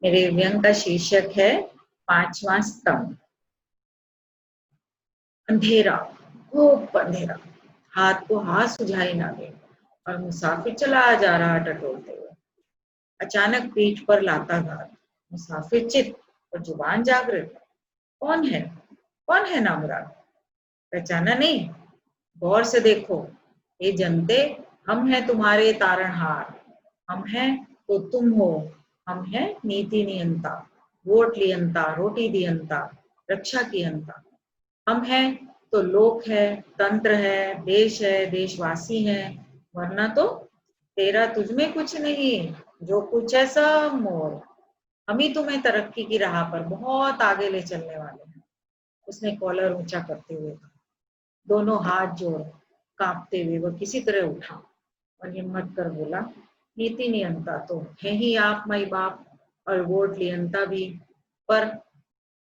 मेरे व्यंग का शीर्षक है पांचवा स्तंभ। अंधेरा, खूब अंधेरा, हाथ को हाथ सुझाई ना दे और मुसाफिर चला जा रहा टटोलते हुए। अचानक पीठ पर लाता घात, मुसाफिर चित और जुबान जागृत। कौन है? कौन है नामुराद? पहचाना नहीं? गौर से देखो। ये जनते, हम हैं तुम्हारे तारणहार। हम हैं तो तुम हो। हम हैं नीति नियंता, वोट लियंता, रोटी दियंता, रक्षा कियंता। हम हैं तो लोक है, तंत्र है, देश है, देशवासी है। वरना तो तेरा तुझ में कुछ नहीं, जो कुछ है सब मोर। हम ही तुम्हें तरक्की की राह पर बहुत आगे ले चलने वाले हैं। उसने कॉलर ऊंचा करते हुए कहा। दोनों हाथ जोड़ कांपते हुए वह किसी तरह उठा और हिम्मत कर बोला, नीति नियंता तो है ही आप माई बाप, और वोट लियंता भी। पर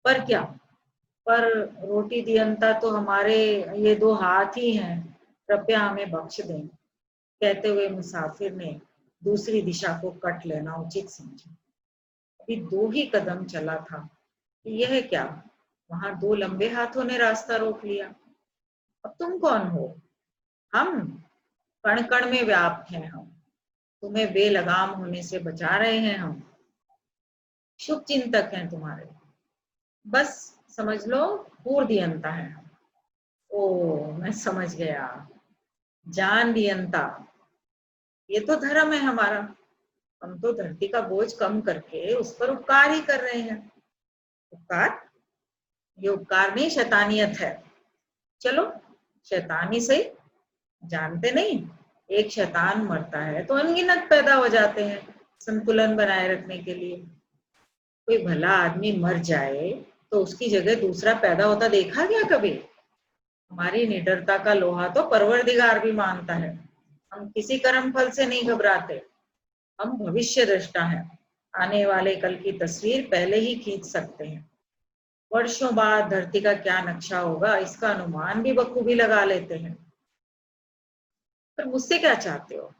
पर क्या? पर रोटी दियंता तो हमारे ये दो हाथ ही हैं। कृपया हमें बख्श दें। कहते हुए मुसाफिर ने दूसरी दिशा को कट लेना उचित समझा। अभी दो ही कदम चला था कि यह क्या, वहां दो लंबे हाथों ने रास्ता रोक लिया। अब तुम कौन हो? हम कण कण में व्याप्त हैं हम। तुम्हें बेलगाम होने से बचा रहे हैं हम। शुभ चिंतक हैं तुम्हारे। बस समझ लो, पूर्दियंता है हम। ओ, मैं समझ गया। जान दियंता, ये तो धर्म है हमारा। हम तो धरती का बोझ कम करके उस पर उपकार ही कर रहे हैं। उपकार? ये उपकार नहीं, शैतानियत है। चलो, शैतानी सही। जानते नहीं, एक शैतान मरता है तो अनगिनत पैदा हो जाते हैं संतुलन बनाए रखने के लिए। कोई भला आदमी मर जाए तो उसकी जगह दूसरा पैदा होता देखा क्या कभी? हमारी निडरता का लोहा तो परवरदिगार भी मानता है। हम किसी कर्म फल से नहीं घबराते। हम भविष्य दृष्टा हैं। आने वाले कल की तस्वीर पहले ही खींच सकते हैं। वर्षों बाद धरती का क्या नक्शा होगा इसका अनुमान भी बखूबी लगा लेते हैं। पर मुझसे क्या चाहते हो?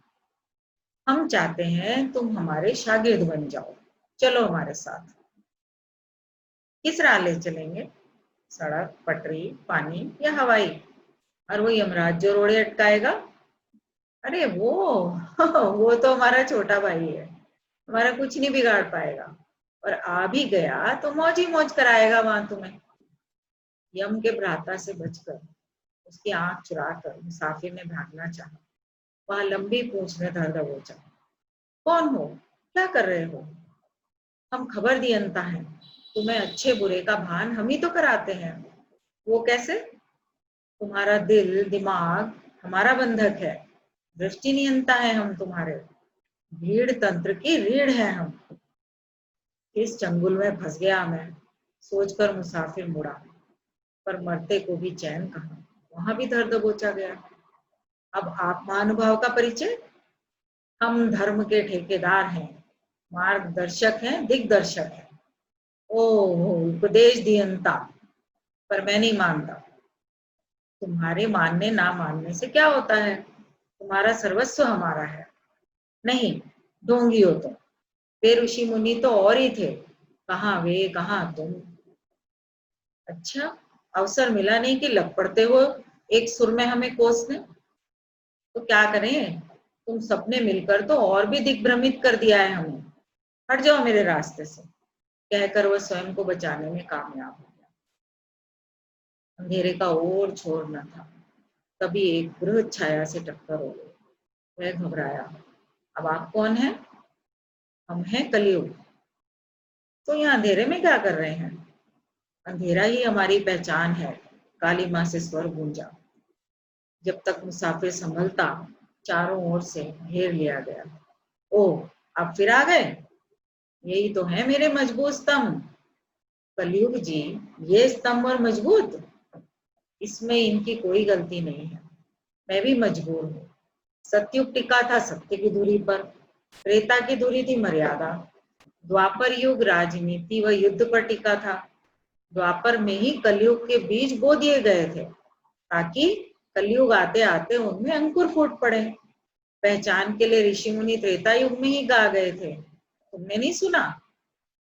हम चाहते हैं तुम हमारे शागिर्द बन जाओ। चलो हमारे साथ। किस राह ले चलेंगे? सड़क, पटरी, पानी या हवाई? और वो यमराज जो रोड़े अटकाएगा? अरे वो वो तो हमारा छोटा भाई है। हमारा कुछ नहीं बिगाड़ पाएगा। और आ भी गया तो मौज ही मौज कराएगा वहां तुम्हें। यम के भ्राता से बचकर, उसकी आंख चुरा कर मुसाफिर ने भागना चाहा। वहां लंबी पूंछ में धर दबोचा। कौन हो? क्या कर रहे हो? हम खबर दियंता हैं। तुम्हें अच्छे बुरे का भान हम ही तो कराते हैं। वो कैसे? तुम्हारा दिल दिमाग हमारा बंधक है। दृष्टि नियंता है हम तुम्हारे। भीड़ तंत्र की रीढ़ है हम। इस चंगुल में फंस गया मैं, सोचकर मुसाफिर मुड़ा। पर मरते को भी चैन कहाँ, वहां भी धर दबोचा गया। अब आप महानुभाव का परिचय? हम धर्म के ठेकेदार हैं, मार्गदर्शक हैं, दिग्दर्शक हैं। ओह, उपदेश दियंता। पर मैं नहीं मानता। तुम्हारे मानने ना मानने से क्या होता है? तुम्हारा सर्वस्व हमारा है। नहीं, ढोंगी हो तुम। वे ऋषि मुनि तो और ही थे। कहाँ वे, कहाँ तुम। अच्छा, अवसर मिला नहीं कि लग पड़ते हो एक सुर में हमें कोसने। तो क्या करें, तुम सबने मिलकर तो और भी दिग्भ्रमित कर दिया है हमें। हट जाओ मेरे रास्ते से। कहकर वह स्वयं को बचाने में कामयाब हो गया। अंधेरे का और छोर न था। तभी एक बृहद छाया से टक्कर हो गई। वह घबराया। अब आप कौन हैं? हम हैं कलयुग। तो यहाँ अंधेरे में क्या कर रहे हैं? अंधेरा ही हमारी पहचान है, काली माँ से स्वर गूंजा। जब तक मुसाफिर संभलता, चारों ओर से घेर लिया गया। ओह, आप फिर आ गए? यही तो है मेरे मजबूत स्तंभ। कलयुग जी, ये स्तंभ और मजबूत, इसमें इनकी कोई गलती नहीं है। मैं भी मजबूर हूँ। सतयुग टिका था सत्य की दूरी पर, त्रेता की दूरी थी मर्यादा। द्वापर युग राजनीति व युद्ध पर टिका था। द्वापर में ही कलयुग के बीज बो दिए गए थे, ताकि कलयुग आते आते उनमें अंकुर फूट पड़े। पहचान के लिए ऋषि मुनि त्रेता युग में ही गा गए थे। तुमने नहीं सुना?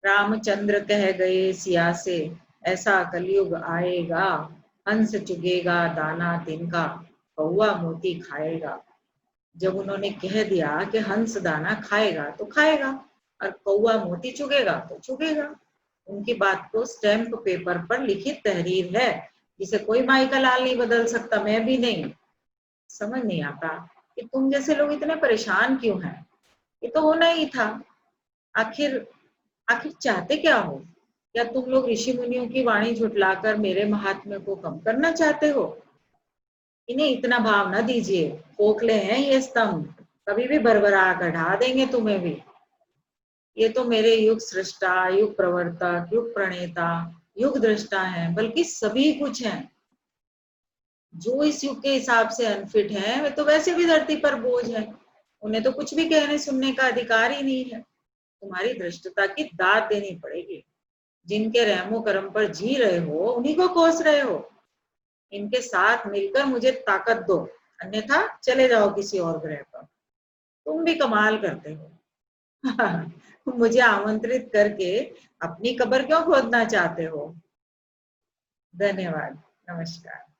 रामचंद्र कह गए सिया से, ऐसा कलयुग आएगा, हंस चुगेगा दाना तिनका, कौवा मोती खाएगा। जब उन्होंने कह दिया कि हंस दाना खाएगा तो खाएगा और कौवा मोती चुगेगा तो चुगेगा, उनकी बात तो स्टैम्प पेपर पर लिखित तहरीर है, जिसे कोई माई का लाल नहीं बदल सकता, मैं भी नहीं। समझ नहीं आता कि तुम जैसे लोग इतने परेशान क्यों हैं। ये तो होना ही था। आखिर आखिर चाहते क्या हो? क्या तुम लोग ऋषि मुनियों की वाणी झुठलाकर मेरे महात्म्य को कम करना चाहते हो? इन्हें इतना भाव न दीजिए, खोखले हैं ये स्तंभ, कभी भी भरभरा कर ढा देंगे तुम्हें भी। ये तो मेरे युग सृष्टा, युग प्रवर्तक, युग प्रणेता, युग दृष्टा हैं, बल्कि सभी कुछ हैं। जो इस युग के हिसाब से अनफिट हैं, वे तो वैसे भी धरती पर बोझ हैं। उन्हें तो कुछ भी कहने सुनने का अधिकार ही नहीं है। तुम्हारी धृष्टता की दाद देनी पड़ेगी। जिनके रहमो करम पर जी रहे हो, उन्हीं को कोस रहे हो। इनके साथ मिलकर मुझे ताकत दो, अन्यथा चले जाओ किसी और ग्रह पर। तुम भी कमाल करते हो। मुझे आमंत्रित करके अपनी कब्र क्यों खोदना चाहते हो? धन्यवाद। नमस्कार।